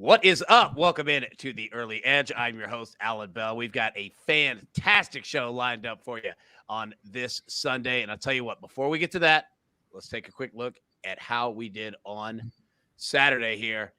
What is up? Welcome in to the Early Edge. I'm your host, Allan Bell. We've got a fantastic show lined up for you on this Sunday. And I'll tell you what, before we get to that, let's take a quick look at how we did on Saturday here.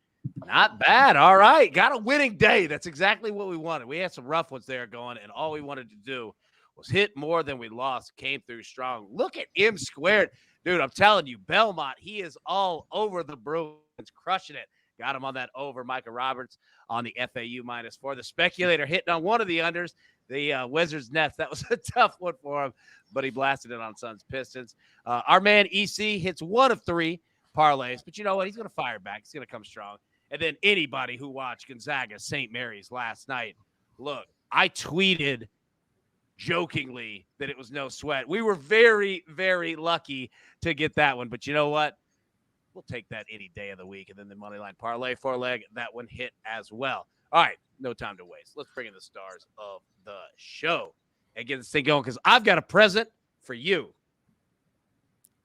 Not bad. All right. Got a winning day. That's exactly what we wanted. We had some rough ones there going, and all we wanted to do was hit more than we lost. Came through strong. Look at M squared. Dude, I'm telling you, Belmont, he is all over the Bruins, crushing it. Got him on that over. Micah Roberts on the FAU -4. The speculator hitting on one of the unders, the Wizards Nets. That was a tough one for him, but he blasted it on Suns Pistons. Our man EC hits one of three parlays, but you know what? He's going to fire back. He's going to come strong. And then anybody who watched Gonzaga St. Mary's last night, look, I tweeted jokingly that it was no sweat. We were very, very lucky to get that one, but you know what? We'll take that any day of the week. And then the moneyline parlay 4-leg, that one hit as well. All right, no time to waste. Let's bring in the stars of the show and get this thing going because I've got a present for you.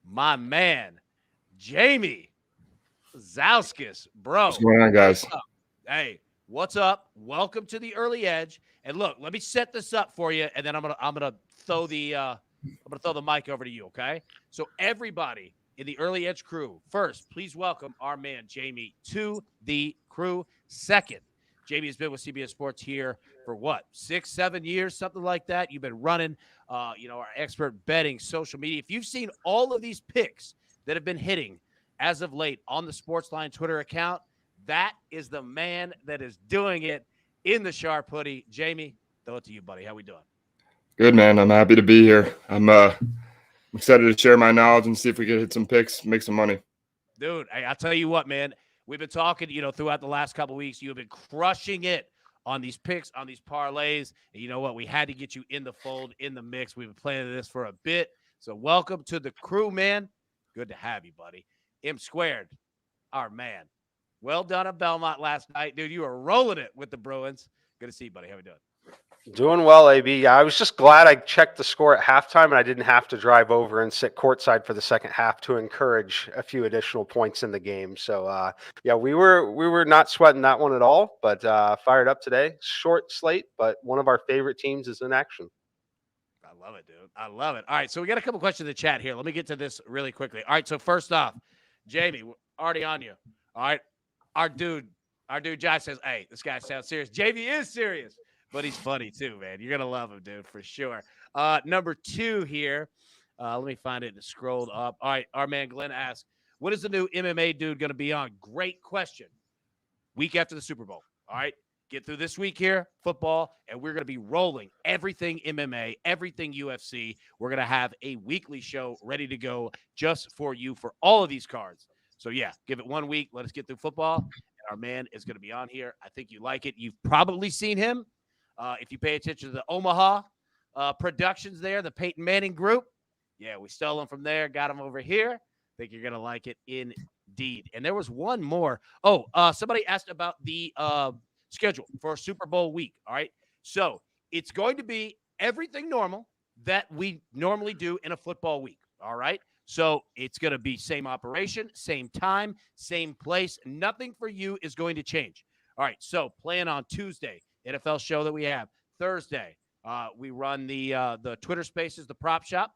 My man, Jaime Mazauskas, bro. What's going on, guys? Hey, what's up? Welcome to the Early Edge. And look, let me set this up for you, and then I'm gonna throw the mic over to you, okay? So everybody in the Early Edge crew, first, please welcome our man Jaime to the crew. Second, Jaime has been with CBS Sports here for what, 6-7 years, something like that. You've been running, our expert betting social media. If you've seen all of these picks that have been hitting as of late on the SportsLine Twitter account, that is the man that is doing it in the sharp hoodie. Jaime, throw it to you, buddy. How we doing? Good, man. I'm happy to be here. I'm excited to share my knowledge and see if we can hit some picks, make some money. Dude, I'll tell you what, man. We've been talking, throughout the last couple of weeks. You've been crushing it on these picks, on these parlays. And you know what? We had to get you in the fold, in the mix. We've been playing this for a bit. So welcome to the crew, man. Good to have you, buddy. M squared, our man. Well done at Belmont last night. Dude, you were rolling it with the Bruins. Good to see you, buddy. How we doing? Doing well, AB. Yeah, I was just glad I checked the score at halftime and I didn't have to drive over and sit courtside for the second half to encourage a few additional points in the game. So, we were not sweating that one at all, but fired up today. Short slate, but one of our favorite teams is in action. I love it, dude. I love it. All right, so we got a couple questions in the chat here. Let me get to this really quickly. All right, so first off, Jaime, we're already on you. All right, our dude Josh says, hey, this guy sounds serious. Jaime is serious. But he's funny too, man. You're going to love him, dude, for sure. Number 2 here. Let me find it and scroll up. All right, our man Glenn asks, when is the new MMA dude going to be on? Great question. Week after the Super Bowl. All right, get through this week here, football, and we're going to be rolling everything MMA, everything UFC. We're going to have a weekly show ready to go just for you for all of these cards. So, yeah, give it 1 week. Let us get through football. And our man is going to be on here. I think you like it. You've probably seen him. If you pay attention to the Omaha productions there, the Peyton Manning group, yeah, we stole them from there, got them over here. Think you're going to like it indeed. And there was one more. Somebody asked about the schedule for Super Bowl week, all right? So it's going to be everything normal that we normally do in a football week, all right? So it's going to be same operation, same time, same place. Nothing for you is going to change. All right, so playing on Tuesday, NFL show that we have. Thursday, we run the Twitter Spaces, the prop shop.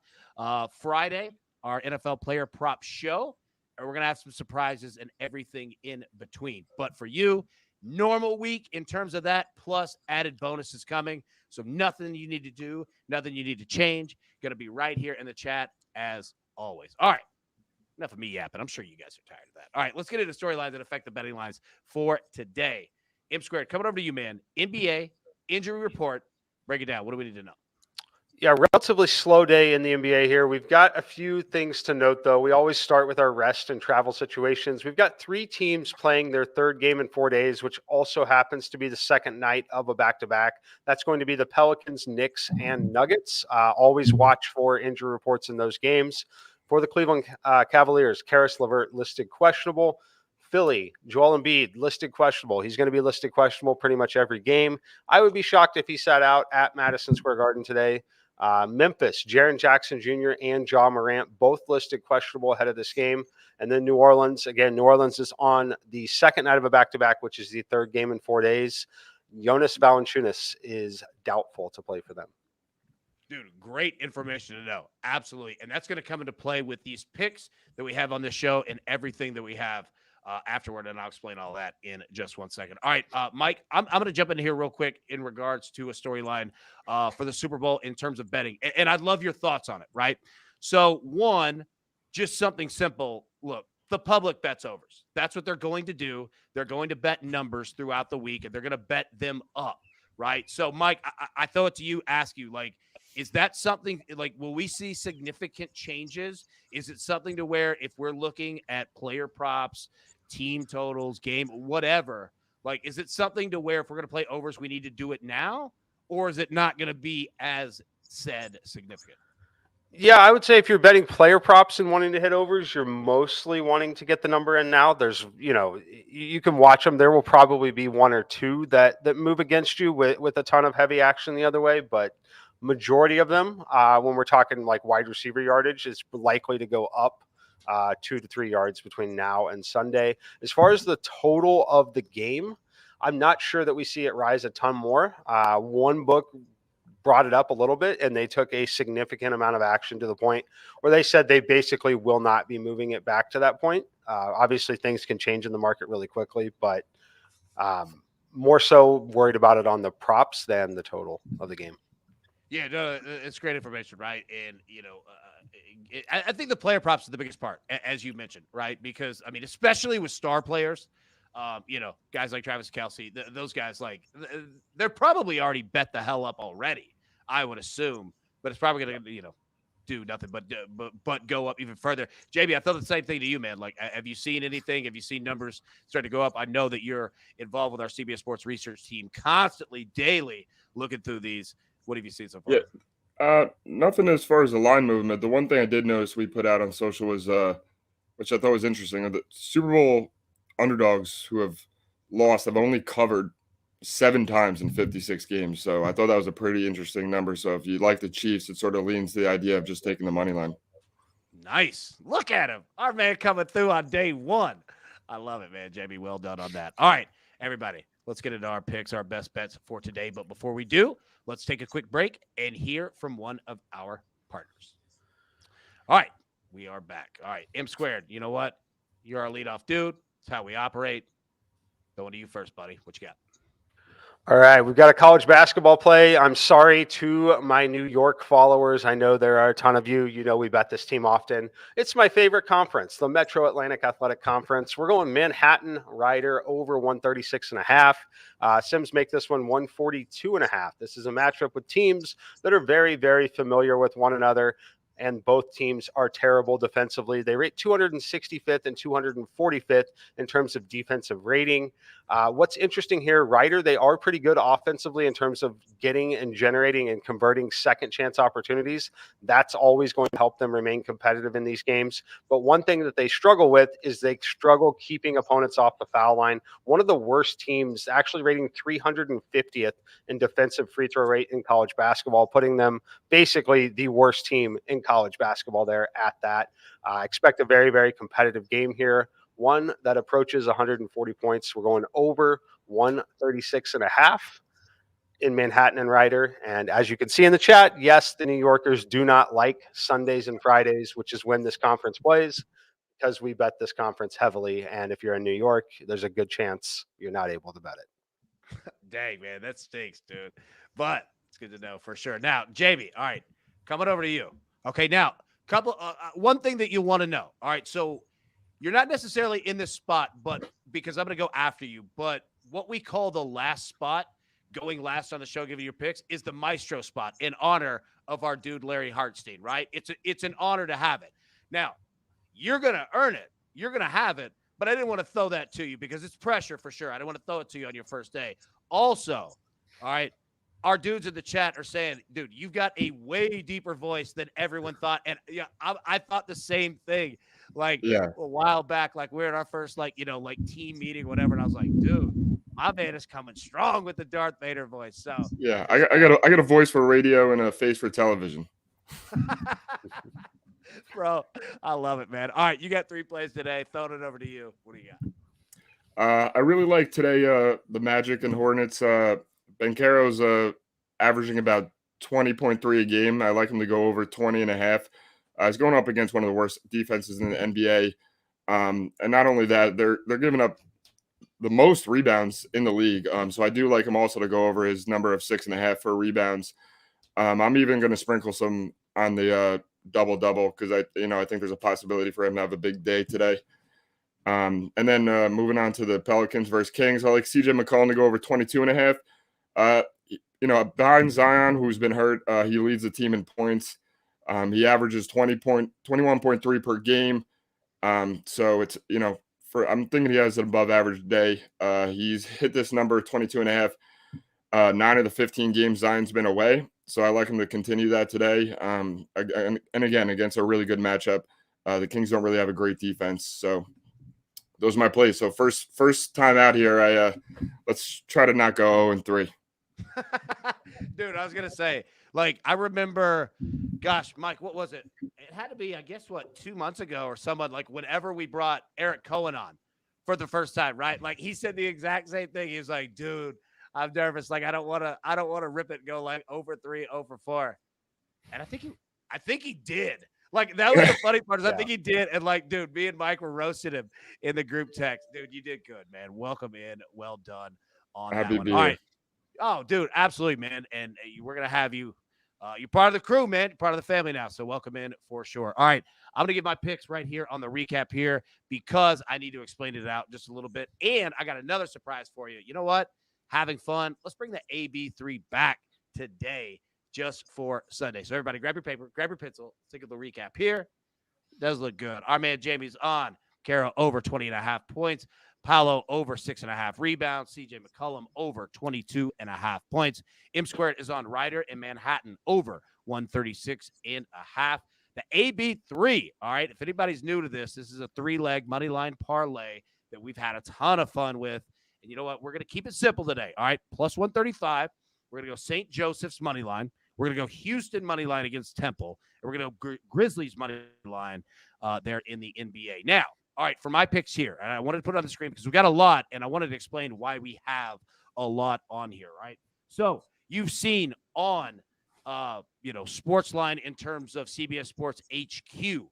Friday, our NFL player prop show. And we're going to have some surprises and everything in between. But for you, normal week in terms of that, plus added bonuses coming. So nothing you need to do, nothing you need to change. Going to be right here in the chat as always. All right. Enough of me yapping. I'm sure you guys are tired of that. All right, let's get into storylines that affect the betting lines for today. M squared, coming over to you, man. NBA injury report. Break it down. What do we need to know? Yeah, relatively slow day in the NBA here. We've got a few things to note, though. We always start with our rest and travel situations. We've got 3 teams playing their third game in 4 days, which also happens to be the second night of a back-to-back. That's going to be the Pelicans, Knicks, and Nuggets. Always watch for injury reports in those games. For the Cleveland Cavaliers, Karis LeVert listed questionable. Philly, Joel Embiid, listed questionable. He's going to be listed questionable pretty much every game. I would be shocked if he sat out at Madison Square Garden today. Memphis, Jaren Jackson Jr. and Ja Morant, both listed questionable ahead of this game. And then New Orleans, again, New Orleans is on the second night of a back-to-back, which is the third game in 4 days. Jonas Valanciunas is doubtful to play for them. Dude, great information to know. Absolutely. And that's going to come into play with these picks that we have on this show and everything that we have afterward. And I'll explain all that in just 1 second. All right, Mike, I'm going to jump in here real quick in regards to a storyline for the Super Bowl in terms of betting. And I'd love your thoughts on it, right? So, one, just something simple. Look, the public bets overs. That's what they're going to do. They're going to bet numbers throughout the week, and they're going to bet them up, right? So, Mike, I throw it to you, ask you, like, is that something, like, will we see significant changes? Is it something to where if we're looking at player props, team totals, game, whatever, like, is it something to where if we're going to play overs, we need to do it now? Or is it not going to be as said significant? Yeah, I would say if you're betting player props and wanting to hit overs, you're mostly wanting to get the number in now. There's, you can watch them. There will probably be one or two that move against you with a ton of heavy action the other way, but majority of them, when we're talking like wide receiver yardage, is likely to go up 2 to 3 yards between now and Sunday. As far as the total of the game, I'm not sure that we see it rise a ton more. One book brought it up a little bit, and they took a significant amount of action to the point where they said they basically will not be moving it back to that point. Obviously, things can change in the market really quickly, but more so worried about it on the props than the total of the game. Yeah, no, it's great information, right? And, I think the player props are the biggest part, as you mentioned, right? Because, I mean, especially with star players, guys like Travis Kelce, those guys, like, they're probably already bet the hell up already, I would assume. But it's probably going to, do nothing but go up even further. JB, I thought the same thing to you, man. Like, have you seen anything? Have you seen numbers start to go up? I know that you're involved with our CBS Sports research team constantly, daily, looking through these. What have you seen so far? Yeah, nothing as far as the line movement. The one thing I did notice we put out on social was, which I thought was interesting, the Super Bowl underdogs who have lost have only covered 7 times in 56 games. So I thought that was a pretty interesting number. So if you like the Chiefs, it sort of leans to the idea of just taking the money line. Nice. Look at him. Our man coming through on day one. I love it, man. Jamie, well done on that. All right, everybody, let's get into our picks, our best bets for today. But before we do, let's take a quick break and hear from one of our partners. All right, we are back. All right, M Squared, you know what? You're our leadoff dude. It's how we operate. Going to you first, buddy. What you got? All right, we've got a college basketball play. I'm sorry to my New York followers. I know there are a ton of you. We bet this team often. It's my favorite conference, the Metro Atlantic Athletic Conference. We're going Manhattan Rider over 136.5. Sims make this one 142.5. This is a matchup with teams that are very, very familiar with one another. And both teams are terrible defensively. They rate 265th and 245th in terms of defensive rating. What's interesting here, Ryder, they are pretty good offensively in terms of getting and generating and converting second chance opportunities. That's always going to help them remain competitive in these games. But one thing that they struggle with is they struggle keeping opponents off the foul line. One of the worst teams, actually rating 350th in defensive free throw rate in college basketball, putting them basically the worst team in college basketball there at that. Expect a very, very competitive game here. One that approaches 140 points. We're going over 136.5 in Manhattan and Ryder. And as you can see in the chat, yes, the New Yorkers do not like Sundays and Fridays, which is when this conference plays, because we bet this conference heavily. And if you're in New York, there's a good chance you're not able to bet it. Dang, man, that stinks, dude. But it's good to know for sure. Now, Jamie, all right, coming over to you. Okay, now, one thing that you want to know. All right, so you're not necessarily in this spot, but because I'm going to go after you, but what we call the last spot, going last on the show, giving your picks, is the Maestro spot in honor of our dude Larry Hartstein, right? It's an honor to have it. Now, you're going to earn it. You're going to have it, but I didn't want to throw that to you because it's pressure for sure. I don't want to throw it to you on your first day. Also, all right, our dudes in the chat are saying, dude, you've got a way deeper voice than everyone thought. And yeah, I thought the same thing. Like a while back, like we're in our first, team meeting, whatever. And I was like, dude, My man is coming strong with the Darth Vader voice. So Yeah, I got a voice for radio and a face for television. bro, I love it, man. All right, you got 3 plays today. Throwing it over to you. What do you got? I really like today the Magic and Hornets. Banchero's averaging about 20.3 a game. I like him to go over 20.5. He's going up against one of the worst defenses in the NBA. And not only that, they're giving up the most rebounds in the league. So I do like him also to go over his number of 6.5 for rebounds. I'm even going to sprinkle some on the double because I think there's a possibility for him to have a big day today. And then moving on to the Pelicans versus Kings, I like CJ McCollum to go over 22.5. Behind Zion, who's been hurt, he leads the team in points. He averages 21.3 per game. So it's, I'm thinking he has an above average day. He's hit this number 22.5. 9 of the 15 games Zion's been away. So I like him to continue that today. And again, against a really good matchup. The Kings don't really have a great defense. So those are my plays. So first time out here, let's try to not go 0-3. Dude, I was going to say, I remember, gosh, Mike, what was it? It had to be, I guess, 2 months ago or someone, whenever we brought Eric Cohen on for the first time, right? He said the exact same thing. He was like, dude, I'm nervous. I don't want to rip it and go 0-3, 0-4. And I think he did. That was the funny part is I think he did. And dude, me and Mike were roasting him in the group text. Dude, you did good, man. Welcome in. Well done on Happy that one. to be All here. right. Oh, dude, absolutely, man. And we're going to have you. You're part of the crew, man. You're part of the family now. So welcome in for sure. All right. I'm going to give my picks right here on the recap here because I need to explain it out just a little bit. And I got another surprise for you. You know what? Having fun. Let's bring the AB3 back today just for Sunday. So everybody grab your paper, grab your pencil. Let's take a little recap here. It does look good. Our man Jamie's on. Caro over 20.5 points. Paolo over 6.5 rebounds. CJ McCollum over 22.5 points. M Squared is on Ryder in Manhattan over 136.5. The AB3, all right, if anybody's new to this is a 3-leg money line parlay that we've had a ton of fun with. And you know what? We're going to keep it simple today, all right? Plus 135. We're going to go St. Joseph's money line. We're going to go Houston money line against Temple. And we're going to go Grizzlies money line there in the NBA. Now, all right, for my picks here, and I wanted to put it on the screen because we got a lot, and I wanted to explain why we have a lot on here, right? So you've seen on, SportsLine in terms of CBS Sports HQ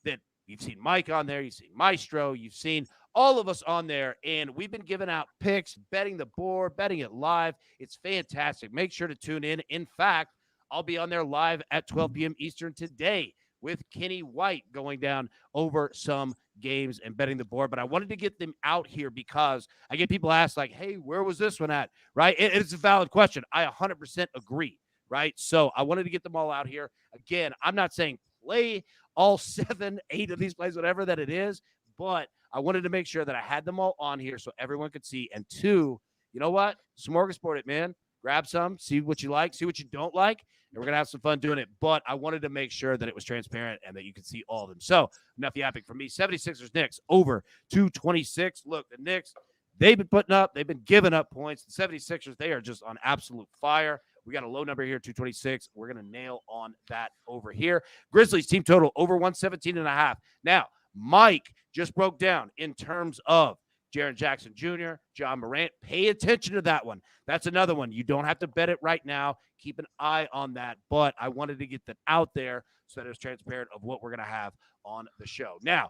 that you've seen Mike on there, you've seen Maestro, you've seen all of us on there, and we've been giving out picks, betting the board, betting it live. It's fantastic. Make sure to tune in. In fact, I'll be on there live at 12 p.m. Eastern today with Kenny White going down over some games and betting the board. But I wanted to get them out here because I get people ask hey, where was this one at? Right. It's a valid question. I 100% agree. Right. So I wanted to get them all out here. Again, I'm not saying play all 7, 8 of these plays, whatever that it is, but I wanted to make sure that I had them all on here so everyone could see. And 2, you know what? Smorgasbord it, man. Grab some, see what you like, see what you don't like, and we're going to have some fun doing it. But I wanted to make sure that it was transparent and that you could see all of them. So enough yapping from me. 76ers Knicks over 226. Look, the Knicks, they've been giving up points. The 76ers, they are just on absolute fire. We got a low number here, 226. We're going to nail on that over here. Grizzlies team total over 117.5. Now, Mike just broke down in terms of Jaren Jackson Jr., John Morant. Pay attention to that one. That's another one. You don't have to bet it right now. Keep an eye on that. But I wanted to get that out there so that it's transparent of what we're going to have on the show. Now,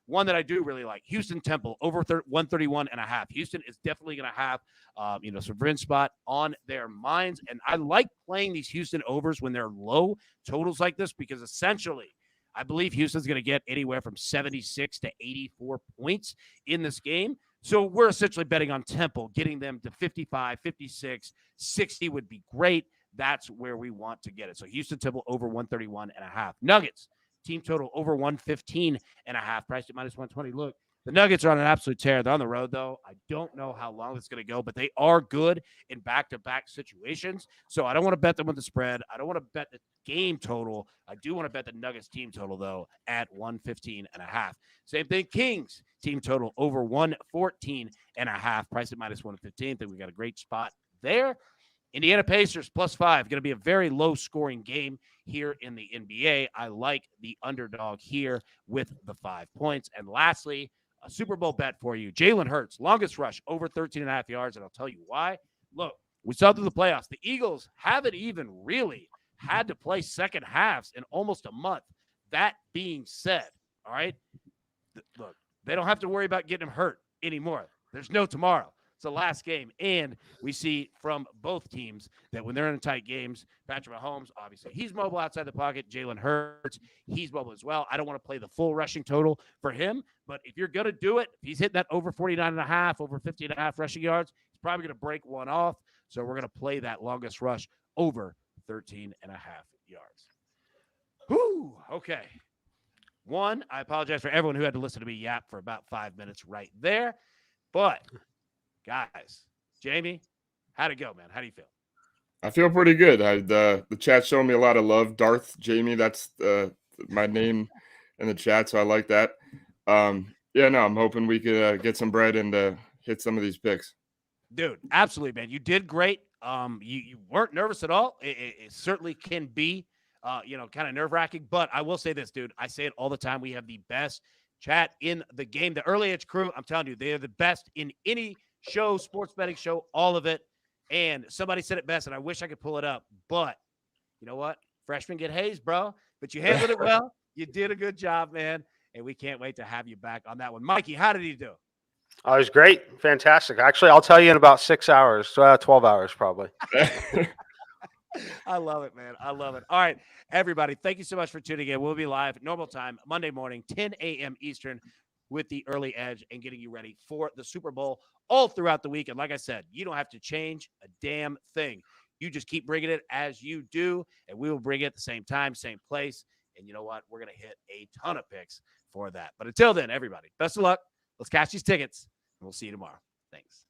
one that I do really like, Houston Temple over 131.5. Houston is definitely going to have, some win spot on their minds. And I like playing these Houston overs when they're low totals like this because essentially I believe Houston's going to get anywhere from 76 to 84 points in this game. So we're essentially betting on Temple, getting them to 55, 56, 60 would be great. That's where we want to get it. So Houston Temple over 131.5. Nuggets, team total over 115.5, priced at minus 120. Look, The Nuggets are on an absolute tear. They're on the road, though. I don't know how long it's going to go, but they are good in back-to-back situations. So I don't want to bet them with the spread. I don't want to bet the game total. I do want to bet the Nuggets team total, though, at 115.5. Same thing, Kings team total over 114.5. Price at minus 115. I think we got a great spot there. Indiana Pacers +5. Going to be a very low-scoring game here in the NBA. I like the underdog here with the 5 points. And lastly, a Super Bowl bet for you. Jalen Hurts, longest rush, over 13.5 yards, and I'll tell you why. Look, we saw through the playoffs. The Eagles haven't even really had to play second halves in almost a month. That being said, all right, look, they don't have to worry about getting him hurt anymore. There's no tomorrow. It's the last game, and we see from both teams that when they're in tight games, Patrick Mahomes, obviously, he's mobile outside the pocket. Jalen Hurts, he's mobile as well. I don't want to play the full rushing total for him, but if you're going to do it, if he's hitting that over 49.5, over 50.5 rushing yards, he's probably going to break one off, so we're going to play that longest rush over 13.5 yards. Whew, okay. One, I apologize for everyone who had to listen to me yap for about 5 minutes right there, but guys, Jamie, how'd it go, man? How do you feel? I feel pretty good. The chat's showing me a lot of love. Darth Jamie, that's my name in the chat, so I like that. Yeah, no, I'm hoping we could get some bread and hit some of these picks. Dude, absolutely, man. You did great. You weren't nervous at all. It certainly can be, kind of nerve-wracking, but I will say this, dude. I say it all the time. We have the best chat in the game. The Early Edge crew, I'm telling you, they are the best in any show, sports betting show, all of it. And somebody said it best, and I wish I could pull it up, but you know what? Freshmen get hazed, bro. But you handled it well. You did a good job, man. And we can't wait to have you back on that one. Mikey, how did he do? Oh, it was great. Fantastic. Actually, I'll tell you in about 6 hours, 12 hours probably. I love it, man. I love it. All right, everybody, thank you so much for tuning in. We'll be live at normal time, Monday morning, 10 a.m. Eastern, with the Early Edge and getting you ready for the Super Bowl all throughout the week. And like I said, you don't have to change a damn thing. You just keep bringing it as you do, and we will bring it at the same time, same place. And you know what? We're going to hit a ton of picks for that. But until then, everybody, best of luck. Let's cash these tickets, and we'll see you tomorrow. Thanks.